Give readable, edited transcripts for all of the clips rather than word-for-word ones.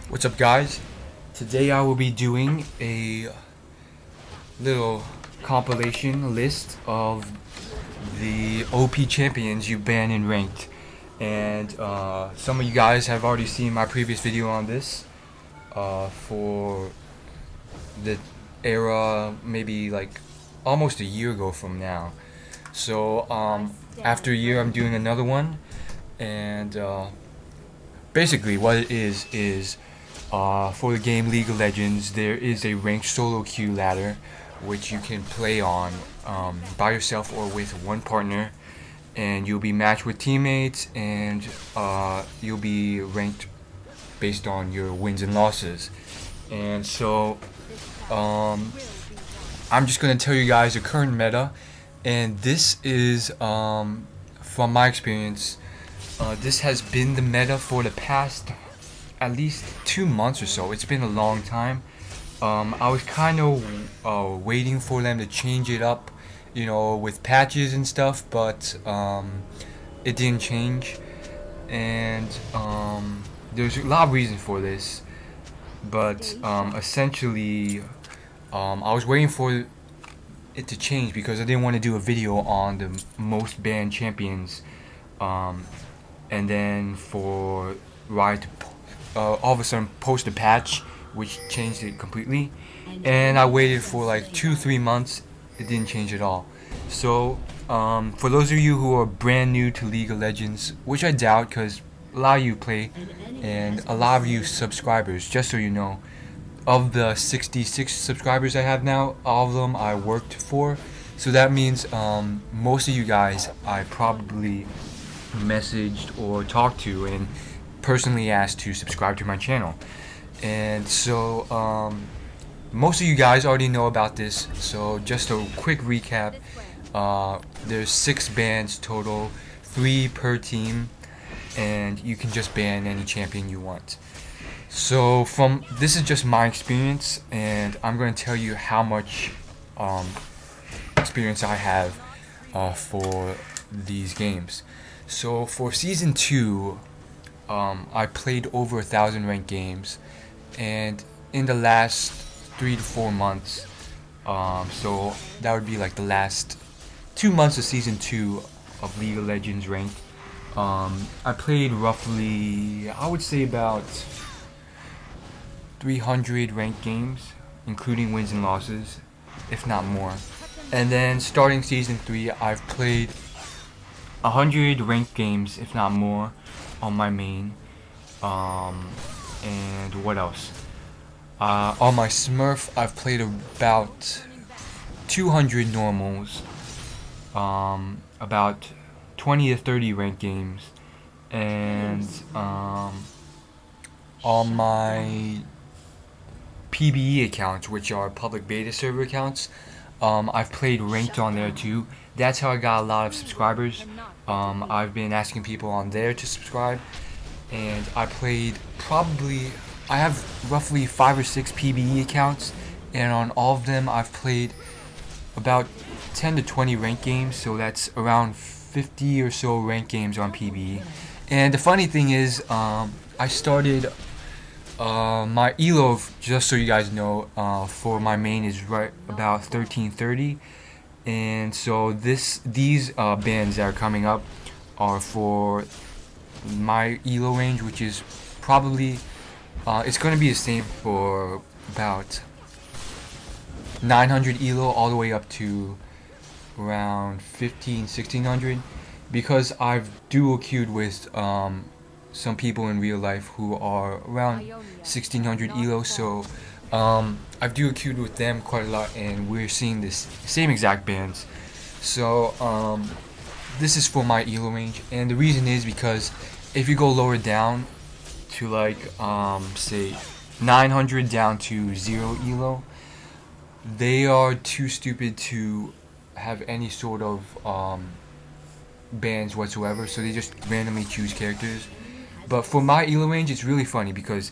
What's up, guys? Today I will be doing a little compilation list of the OP champions you ban in ranked. And some of you guys have already seen my previous video on this for the era, maybe like almost a year ago from now. So after a year I'm doing another one, and basically what it is for the game League of Legends, there is a ranked solo queue ladder which you can play on by yourself or with one partner, and you'll be matched with teammates, and you'll be ranked based on your wins and losses. And so I'm just going to tell you guys the current meta, and this is from my experience, this has been the meta for the past at least 2 months or so. It's been a long time. I was kind of waiting for them to change it up, you know, with patches and stuff, but it didn't change. And there's a lot of reasons for this, but essentially I was waiting for it to change because I didn't want to do a video on the most banned champions, and then for Riot to all of a sudden post a patch which changed it completely, and I waited for like 2-3 months. It didn't change at all. So for those of you who are brand new to League of Legends, which I doubt because a lot of you play and a lot of you subscribers, just so you know, of the 66 subscribers I have now, all of them I worked for. So that means most of you guys I probably messaged or talked to and personally asked to subscribe to my channel. And so most of you guys already know about this, so just a quick recap. There's 6 bans total, 3 per team, and you can just ban any champion you want. So this is just my experience, and I'm going to tell you how much experience I have for these games. So for season 2, I played over 1,000 ranked games, and in the last 3 to 4 months, so that would be like the last 2 months of season 2 of League of Legends ranked, I played roughly, I would say about 300 ranked games, including wins and losses, if not more. And then starting season 3, I've played 100 ranked games, if not more, on my main. And what else? On my Smurf, I've played about 200 normals, about 20 to 30 ranked games, and on my PBE accounts, which are public beta server accounts, I've played ranked on there too. That's how I got a lot of subscribers. I've been asking people on there to subscribe, and I have roughly 5 or 6 PBE accounts, and on all of them I've played about 10 to 20 ranked games, so that's around 50 or so ranked games on PBE. And the funny thing is, I started my elo, just so you guys know, for my main is right about 1330, and so these bans that are coming up are for my elo range, which is probably it's going to be the same for about 900 elo all the way up to around 1600, because I've dual queued with some people in real life who are around 1600 elo, so I've dual queued with them quite a lot, and we're seeing this same exact bans. So this is for my elo range, and the reason is because if you go lower down to like say 900 down to 0 elo, they are too stupid to have any sort of bans whatsoever, so they just randomly choose characters. But for my elo range, it's really funny because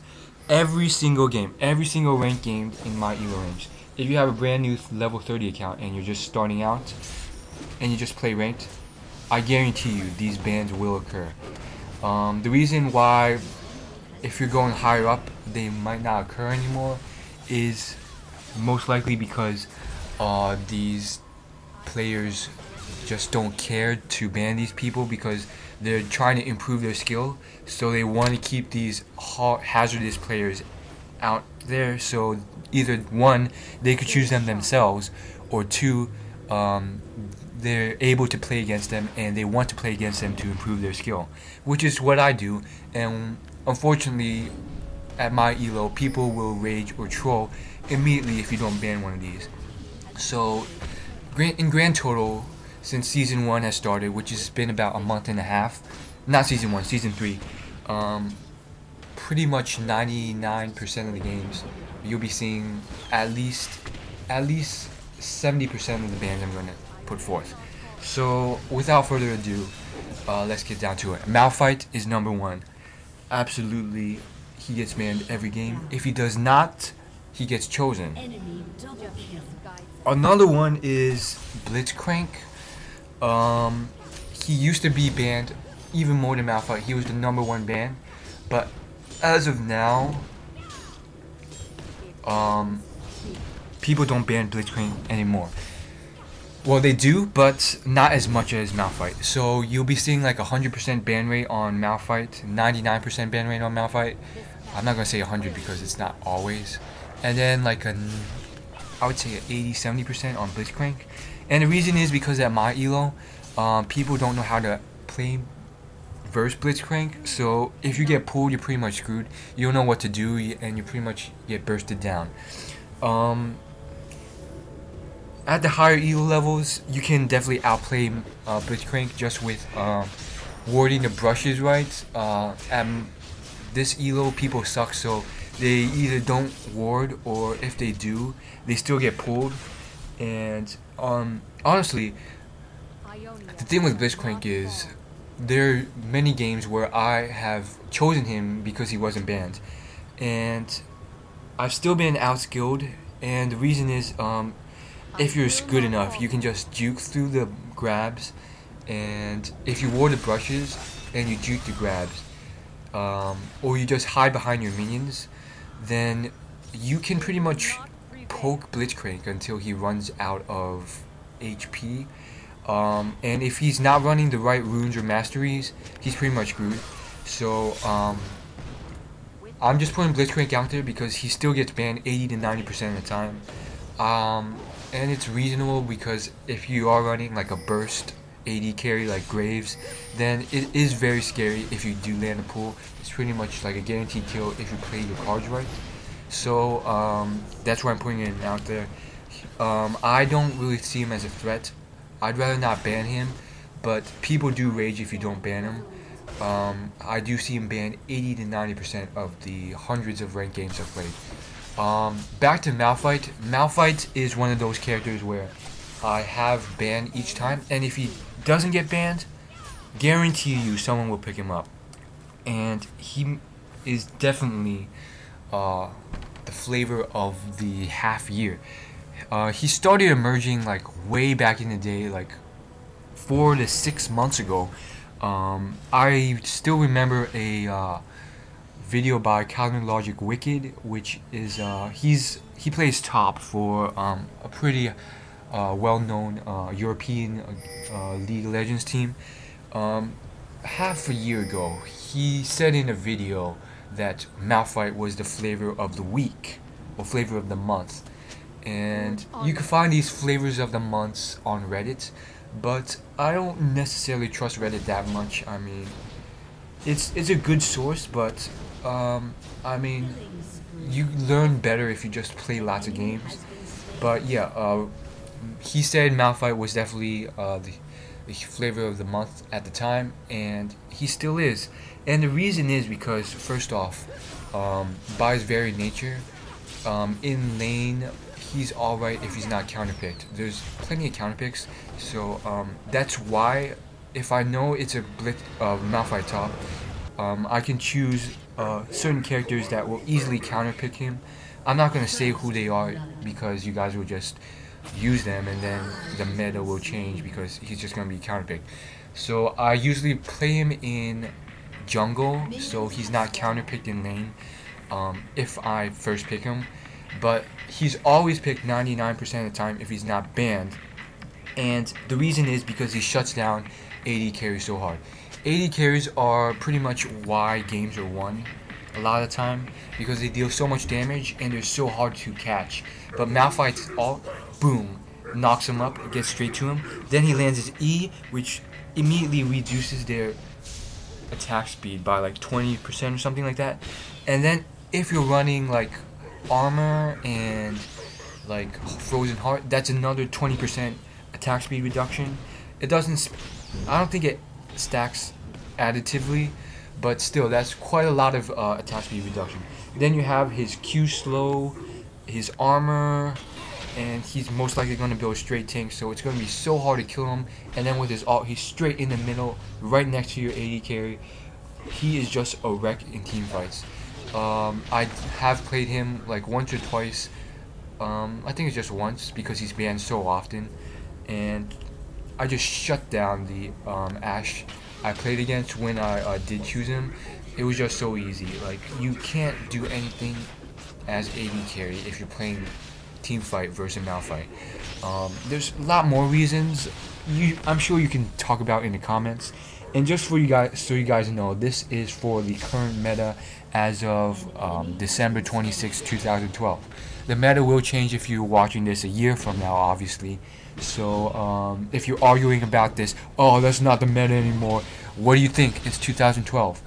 every single game, every single ranked game in my elo range, if you have a brand new level 30 account and you're just starting out and you just play ranked, I guarantee you these bans will occur. The reason why if you're going higher up, they might not occur anymore, is most likely because these players just don't care to ban these people because they're trying to improve their skill, so they want to keep these hazardous players out there, so either one, they could choose them themselves, or two, they're able to play against them and they want to play against them to improve their skill, which is what I do. And unfortunately, at my elo, people will rage or troll immediately if you don't ban one of these. So in grand total, since season 1 has started, which has been about a month and a half, not season 1, season 3, pretty much 99% of the games you'll be seeing at least 70% of the bans I'm going to put forth. So without further ado, let's get down to it. Malphite is number 1. Absolutely, he gets banned every game. If he does not, he gets chosen. Another one is Blitzcrank. He used to be banned even more than Malphite. He was the number 1 ban, but as of now, people don't ban Blitzcrank anymore. Well, they do, but not as much as Malphite. So you'll be seeing like 100% ban rate on Malphite, 99% ban rate on Malphite. I'm not gonna say 100 because it's not always. And then like I would say 80-70% on Blitzcrank. And the reason is because at my elo, people don't know how to play versus Blitzcrank. So if you get pulled, you're pretty much screwed. You don't know what to do, and you pretty much get bursted down. At the higher elo levels, you can definitely outplay Blitzcrank just with warding the brushes right. At this elo, people suck, so they either don't ward, or if they do, they still get pulled. And honestly, the thing with Blitzcrank is there are many games where I have chosen him because he wasn't banned, and I've still been outskilled. And the reason is, if you're good enough, you can just juke through the grabs, and if you ward the brushes and you juke the grabs, or you just hide behind your minions, then you can pretty much poke Blitzcrank until he runs out of HP. And if he's not running the right runes or masteries, he's pretty much screwed. So I'm just putting Blitzcrank out there because he still gets banned 80-90% of the time. And it's reasonable because if you are running like a burst AD carry like Graves, then it is very scary if you do land a pull. It's pretty much like a guaranteed kill if you play your cards right. So that's why I'm putting it out there. I don't really see him as a threat. I'd rather not ban him, but people do rage if you don't ban him. I do see him banned 80-90% of the hundreds of ranked games I've played. Back to Malphite. Malphite is one of those characters where I have banned each time, and if he doesn't get banned, guarantee you someone will pick him up. And he is definitely the flavor of the half year. He started emerging like way back in the day, like 4 to 6 months ago. I still remember a video by Calvin Logic Wicked, which is he plays top for a pretty well-known European League of Legends team. Half a year ago, he said in a video that Malphite was the flavor of the week or flavor of the month, and you can find these flavors of the months on Reddit, but I don't necessarily trust Reddit that much. I mean, it's a good source, but I mean, you learn better if you just play lots of games. But yeah, he said Malphite was definitely the flavor of the month at the time, and he still is. And the reason is because, first off, by his very nature, in lane, he's alright if he's not counterpicked. There's plenty of counterpicks, so that's why if I know it's a Malphite top, I can choose certain characters that will easily counterpick him. I'm not going to say who they are because you guys will just use them and then the meta will change because he's just going to be counterpicked. So I usually play him in jungle, so he's not counterpicked in lane if I first pick him. But he's always picked 99% of the time if he's not banned. And the reason is because he shuts down AD carries so hard. AD carries are pretty much why games are won a lot of the time, because they deal so much damage and they're so hard to catch. But Malphite's ult, boom, knocks him up, gets straight to him. Then he lands his E, which immediately reduces their attack speed by like 20% or something like that. And then if you're running like armor and like Frozen Heart, that's another 20% attack speed reduction. It doesn't, I don't think it stacks additively, but still that's quite a lot of attack speed reduction. Then you have his Q slow, his armor, and he's most likely going to build straight tank, so it's going to be so hard to kill him. And then with his ult, he's straight in the middle, right next to your AD carry. He is just a wreck in team fights. I have played him like once or twice. I think it's just once because he's banned so often, and I just shut down the Ashe I played against when I did choose him. It was just so easy. Like, you can't do anything as AD carry if you're playing team fight versus Malphite. There's a lot more reasons I'm sure you can talk about in the comments. And just for you guys, so you guys know, this is for the current meta as of December 26, 2012. The meta will change if you're watching this a year from now, obviously. So if you're arguing about this, oh, that's not the meta anymore, what do you think? It's 2012.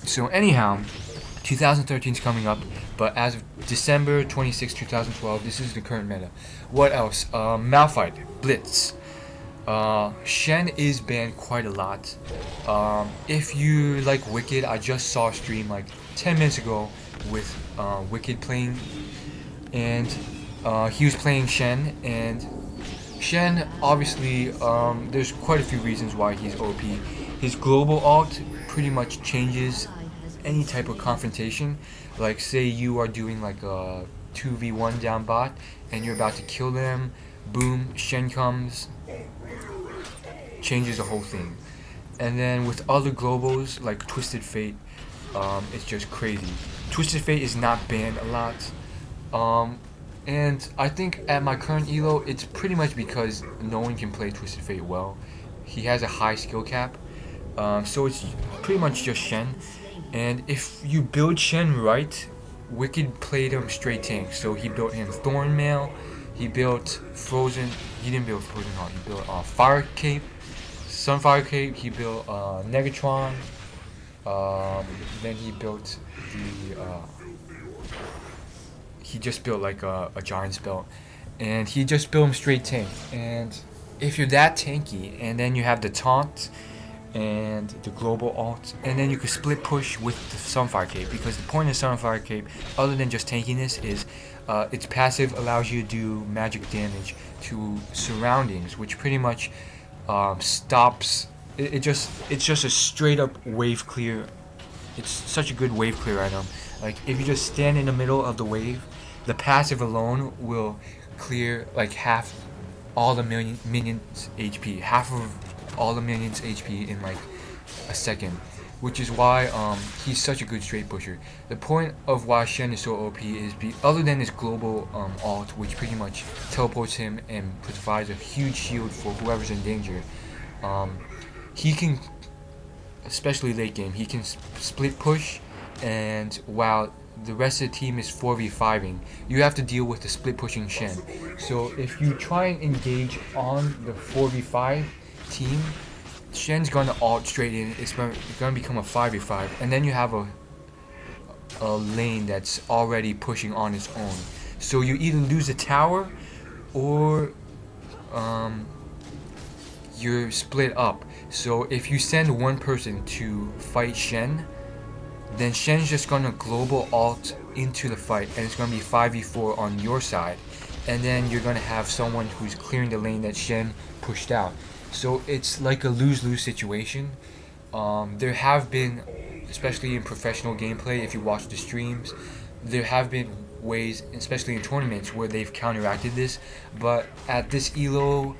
So anyhow, 2013 is coming up, but as of December 26, 2012, this is the current meta. What else? Malphite, Blitz. Shen is banned quite a lot. If you like Wicked, I just saw a stream like 10 minutes ago with Wicked playing, and he was playing Shen, and Shen, obviously, there's quite a few reasons why he's OP. His global ult pretty much changes any type of confrontation. Like, say you are doing like a 2v1 down bot, and you're about to kill them, boom, Shen comes, changes the whole thing. And then with other globals, like Twisted Fate, it's just crazy. Twisted Fate is not banned a lot. And I think at my current elo, it's pretty much because no one can play Twisted Fate well. He has a high skill cap, so it's pretty much just Shen. And if you build Shen right, Wicked played him straight tank. So he built him Thornmail, he built Frozen, he didn't build Frozen Heart, he built Fire Cape, Sunfire Cape, he built Negatron, then he built the he just built like a Giant's Belt, and he just built him straight tank. And if you're that tanky, and then you have the taunt and the global ult, and then you can split push with the Sunfire Cape, because the point of Sunfire Cape, other than just tankiness, is its passive allows you to do magic damage to surroundings, which pretty much stops. It's just a straight up wave clear. It's such a good wave clear item. Like, if you just stand in the middle of the wave, the passive alone will clear like half all the minions HP, half of all the minions HP in like a second, which is why he's such a good straight pusher. The point of why Shen is so OP is other than his global ult, which pretty much teleports him and provides a huge shield for whoever's in danger. He can, especially late game, he can split push, and while the rest of the team is 4v5ing, you have to deal with the split pushing Shen. So if you try and engage on the 4v5 team, Shen's gonna ult straight in, it's gonna become a 5v5, and then you have a lane that's already pushing on its own. So you either lose a tower, or you're split up. So if you send one person to fight Shen, then Shen's just gonna global ult into the fight, and it's gonna be 5v4 on your side, and then you're gonna have someone who's clearing the lane that Shen pushed out. So it's like a lose-lose situation. There have been, especially in professional gameplay, if you watch the streams, there have been ways, especially in tournaments, where they've counteracted this. But at this elo,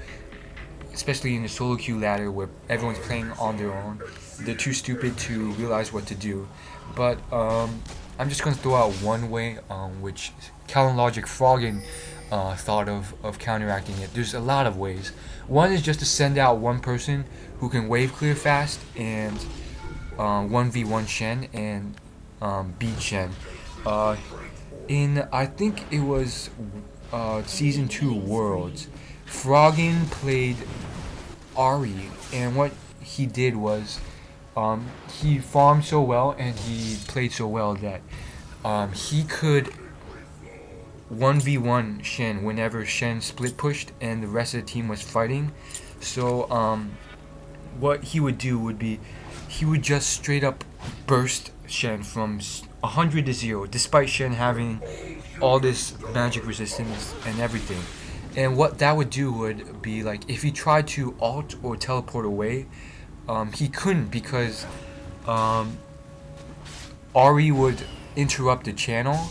especially in the solo queue ladder where everyone's playing on their own. They're too stupid to realize what to do. But I'm just gonna throw out one way which Callan Logic Froggen thought of counteracting it. There's a lot of ways. One is just to send out one person who can wave clear fast and 1v1 Shen and beat Shen. In I think it was Season 2 Worlds, Froggen played Ahri, and what he did was he farmed so well and he played so well that he could 1v1 Shen whenever Shen split pushed and the rest of the team was fighting. So what he would do would be he would just straight up burst Shen from 100 to 0 despite Shen having all this magic resistance and everything. And what that would do would be like if he tried to ult or teleport away, he couldn't because Ahri would interrupt the channel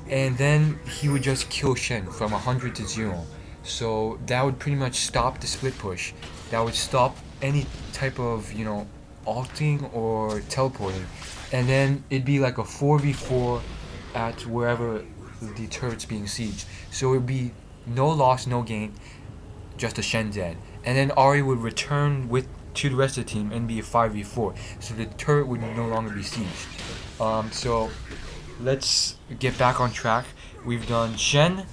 and then he would just kill Shen from 100 to 0. So that would pretty much stop the split push. That would stop any type of, you know, ulting or teleporting. And then it'd be like a 4v4 at wherever the turret's being sieged. So it'd be no loss, no gain, just a Shen dead. And then Ahri would return to the rest of the team and be a 5v4. So the turret would no longer be sieged. So let's get back on track. We've done Shen,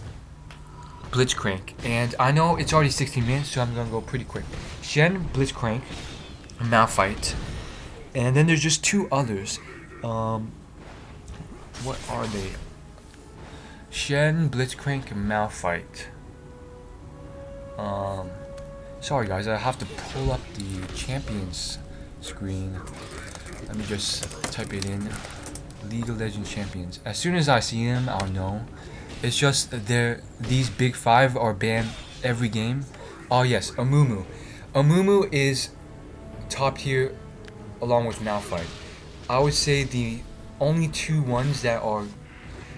Blitzcrank, and I know it's already 16 minutes, so I'm gonna go pretty quick. Shen, Blitzcrank, Malphite, and then there's just two others. What are they? Shen, Blitzcrank, and Malphite. Sorry guys, I have to pull up the champions screen. Let me just type it in. League of Legends champions. As soon as I see them, I'll know. It's just these big five are banned every game. Oh yes, Amumu. Amumu is top tier along with Malphite. I would say the only two ones that are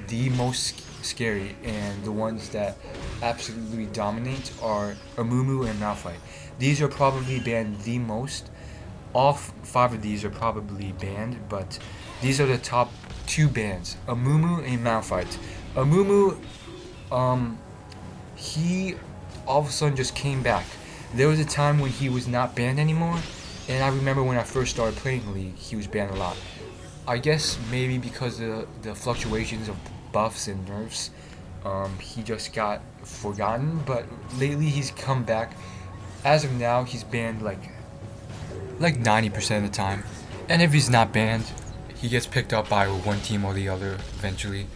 the most scary and the ones that absolutely dominate are Amumu and Malphite. These are probably banned the most. All five of these are probably banned, but these are the top two bans, Amumu and Malphite. Amumu, he all of a sudden just came back. There was a time when he was not banned anymore, and I remember when I first started playing League, he was banned a lot. I guess maybe because of the fluctuations of buffs and nerfs, he just got forgotten, but lately he's come back. As of now, he's banned like 90% of the time. And if he's not banned, he gets picked up by one team or the other eventually.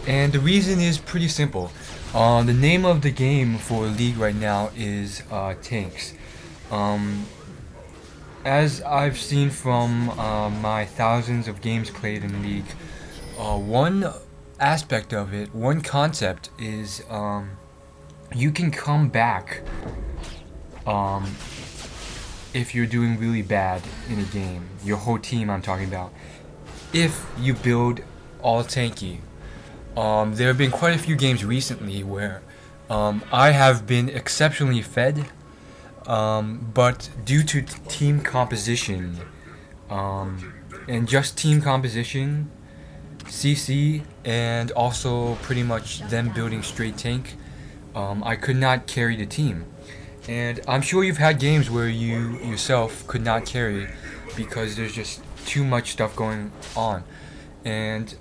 And the reason is pretty simple. The name of the game for League right now is Tanks. As I've seen from my thousands of games played in League, one aspect of it, one concept is you can come back if you're doing really bad in a game. Your whole team, I'm talking about. If you build all tanky. There have been quite a few games recently where I have been exceptionally fed, but due to team composition, and just team composition, CC, and also pretty much them building straight tank, I could not carry the team. And I'm sure you've had games where you yourself could not carry because there's just too much stuff going on. And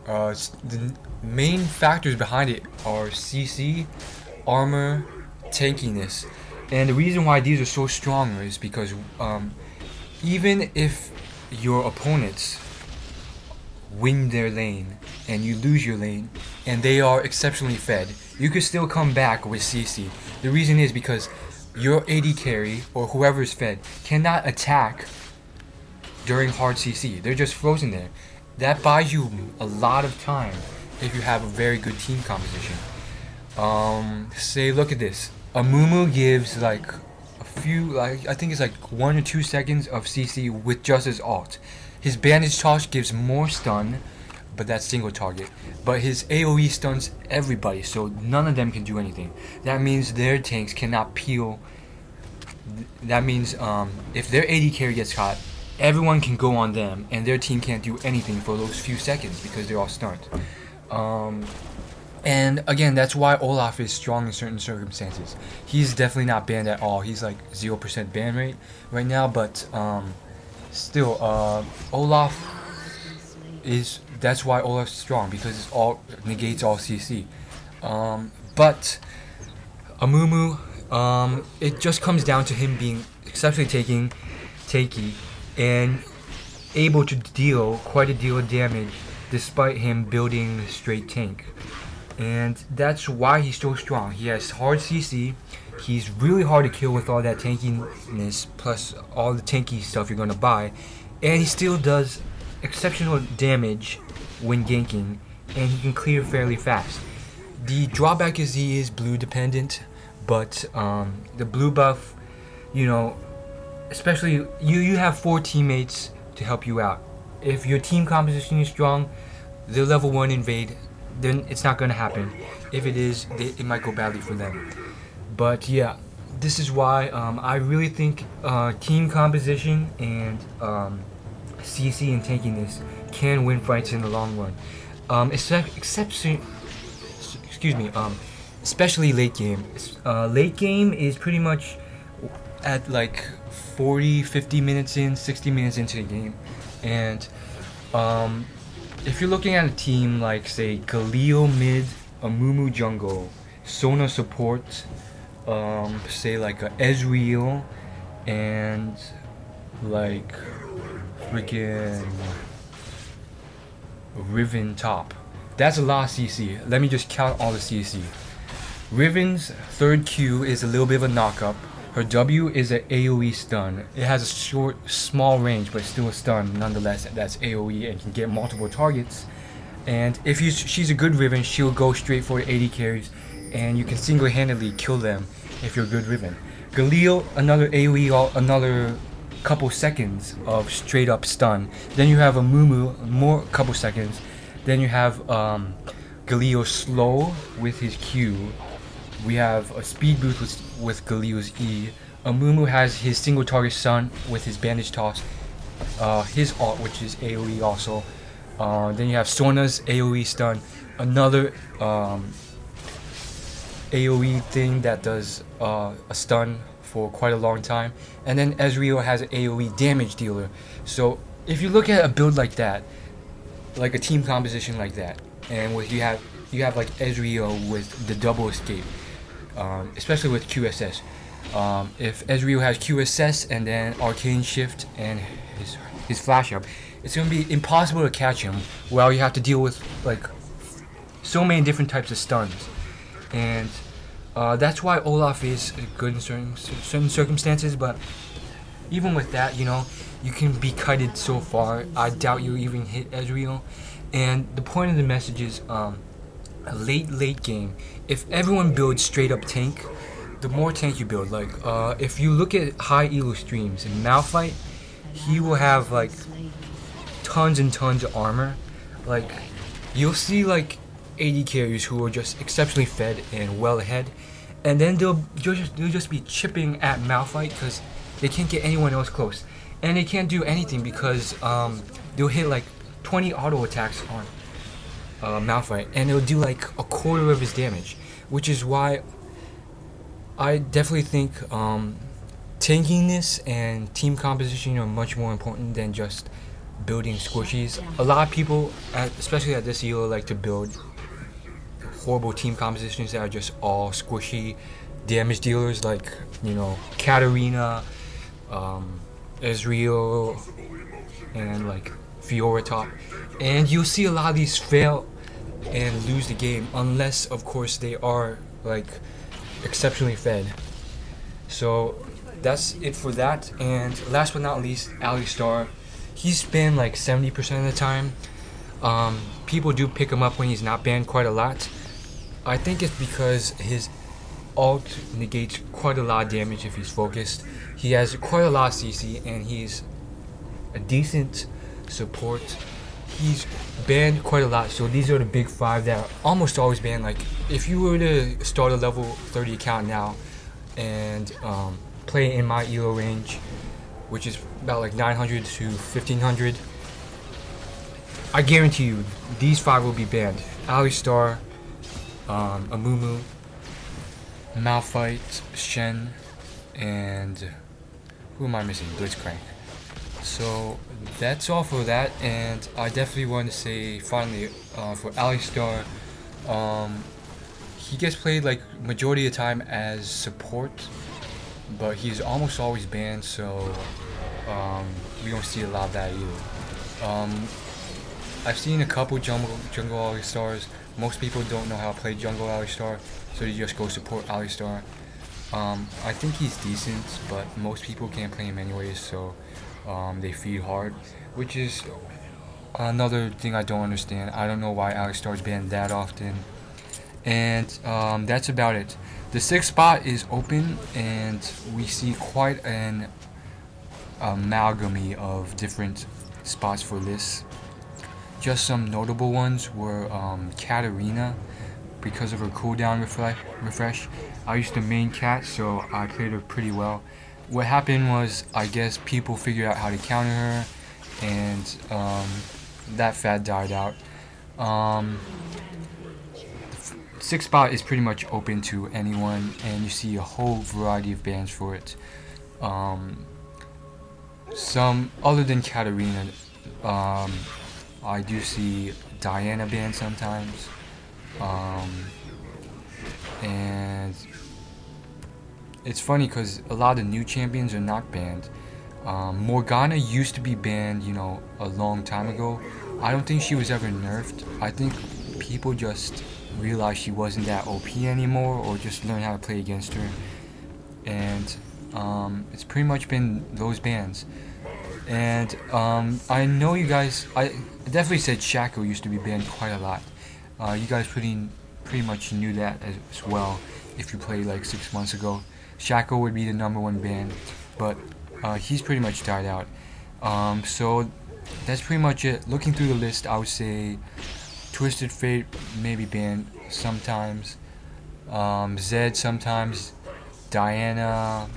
the main factors behind it are CC, armor, tankiness. And the reason why these are so strong is because even if your opponents win their lane and you lose your lane and they are exceptionally fed, you can still come back with CC. The reason is because your AD carry or whoever is fed cannot attack during hard CC. They're just frozen there. That buys you a lot of time if you have a very good team composition. Say, look at this. Amumu gives like a few, I think it's like 1 or 2 seconds of CC with just his ult. His bandage toss gives more stun, but that's single target. But his AoE stuns everybody, so none of them can do anything. That means their tanks cannot peel. That means if their AD carry gets caught, everyone can go on them, and their team can't do anything for those few seconds because they're all stunned. And again, that's why Olaf is strong in certain circumstances. He's definitely not banned at all. He's like 0% ban rate right now, but still, Olaf is. That's why Olaf's strong, because it's all negates all CC. But Amumu, it just comes down to him being exceptionally tanky and able to deal quite a deal of damage despite him building straight tank. And that's why he's so strong. He has hard CC, he's really hard to kill with all that tankiness plus all the tanky stuff you're gonna buy, and he still does exceptional damage when ganking, and he can clear fairly fast. The drawback is he is blue dependent, but the blue buff, you know, especially you have 4 teammates to help you out. If your team composition is strong, the level 1 invade, then it's not going to happen. If it is, it might go badly for them. But yeah, this is why I really think team composition and CC and tankiness can win fights in the long run. Especially late game. Late game is pretty much at like 40, 50 minutes in, 60 minutes into the game. And if you're looking at a team like, say, Galio mid, Amumu jungle, Sona support, say like a Ezreal, and like freaking Riven top. That's a lot of CC. Let me just count all the CC. Riven's third Q is a little bit of a knock-up. Her W is an AoE stun. It has a small range, but still a stun nonetheless. That's AoE and can get multiple targets. And if she's a good Riven, she'll go straight for 80 carries, and you can single-handedly kill them if you're a good Riven. Galio, another AoE, another couple seconds of straight-up stun. Then you have a Mumu, more couple seconds. Then you have Galio slow with his Q. We have a speed boost with Galio's E. Amumu has his single target stun with his bandage toss. His ult, which is AoE also. Then you have Sona's AoE stun. Another AoE thing that does a stun for quite a long time. And then Ezreal has an AoE damage dealer. So if you look at a build like that, like a team composition like that, and with you have like Ezreal with the double escape. Especially with QSS. If Ezreal has QSS and then Arcane Shift and his flash up, it's going to be impossible to catch him while you have to deal with like so many different types of stuns. And that's why Olaf is good in certain circumstances, but even with that, you know, you can be kited so far. I doubt you even hit Ezreal. And the point of the message is a late game, if everyone builds straight up tank, the more tank you build, like if you look at high elo streams in Malphite, he will have like tons and tons of armor. Like you'll see like 80 carriers who are just exceptionally fed and well ahead, and then they'll just be chipping at Malphite because they can't get anyone else close, and they can't do anything because they'll hit like 20 auto attacks on Malphite, and it'll do like a quarter of his damage, which is why I definitely think tankiness and team composition are much more important than just building squishies. A lot of people, especially at this elo, like to build horrible team compositions that are just all squishy damage dealers, like, you know, Katarina, Ezreal, and like Fiora top. And you'll see a lot of these fail and lose the game, unless of course they are like exceptionally fed. So that's it for that. And last but not least, Alistar. He's banned like 70% of the time. People do pick him up when he's not banned quite a lot. I think it's because his ult negates quite a lot of damage if he's focused. He has quite a lot of CC, and he's a decent support. he's banned quite a lot. So these are the big 5 that are almost always banned. Like if you were to start a level 30 account now and play in my elo range, which is about like 900 to 1500, I guarantee you these 5 will be banned. Alistar, Amumu, Malphite, Shen, and who am I missing? Blitzcrank. So that's all for that, and I definitely want to say finally for Alistar, he gets played like majority of the time as support, but he's almost always banned, so we don't see a lot of that either. I've seen a couple jungle Alistars. Most people don't know how to play jungle Alistar, so they just go support Alistar. I think he's decent, but most people can't play him anyways, so they feed hard, which is another thing I don't understand. I don't know why Alistar is banned that often. And that's about it. The 6th spot is open, and we see quite an amalgamy of different spots for this. Just some notable ones were Katarina, because of her cooldown refresh. I used to main Cat, so I played her pretty well. What happened was, I guess people figured out how to counter her, and that fad died out. 6th spot is pretty much open to anyone, and you see a whole variety of bans for it. Some other than Katarina, I do see Diana banned sometimes, and it's funny because a lot of new champions are not banned. Morgana used to be banned, you know, a long time ago. I don't think she was ever nerfed. I think people just realized she wasn't that OP anymore, or just learned how to play against her. And it's pretty much been those bans. And I know you guys, I definitely said Shaco used to be banned quite a lot. You guys pretty much knew that as well if you played like 6 months ago. Shaco would be the #1 ban, but he's pretty much died out. So that's pretty much it. Looking through the list, I would say Twisted Fate maybe banned sometimes, Zed sometimes, Diana,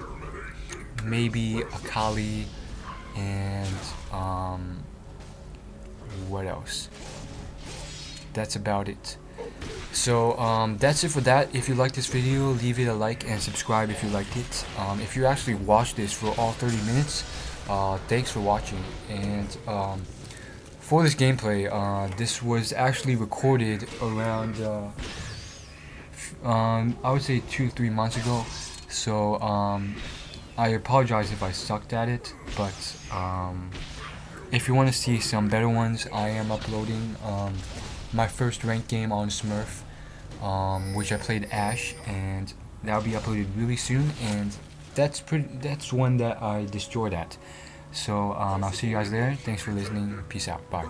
maybe Akali, and what else? That's about it. So that's it for that. If you like this video, leave it a like and subscribe if you liked it. If you actually watched this for all 30 minutes, thanks for watching. And for this gameplay, this was actually recorded around I would say 2-3 months ago. So I apologize if I sucked at it, but if you want to see some better ones, I am uploading my first ranked game on Smurf, which I played Ash, and that'll be uploaded really soon. And that's one that I destroyed at. So I'll see you guys there. Thanks for listening. Peace out. Bye.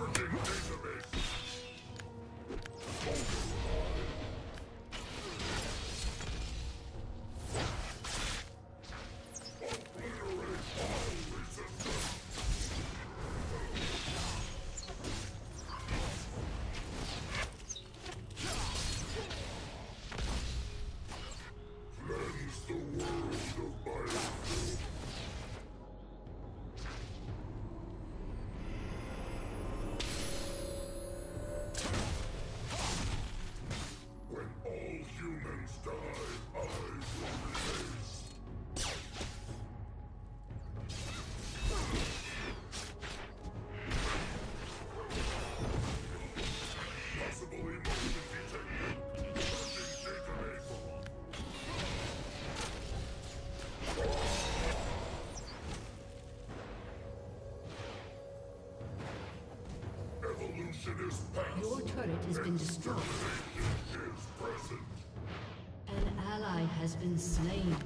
Your turret has been destroyed. An ally has been slain.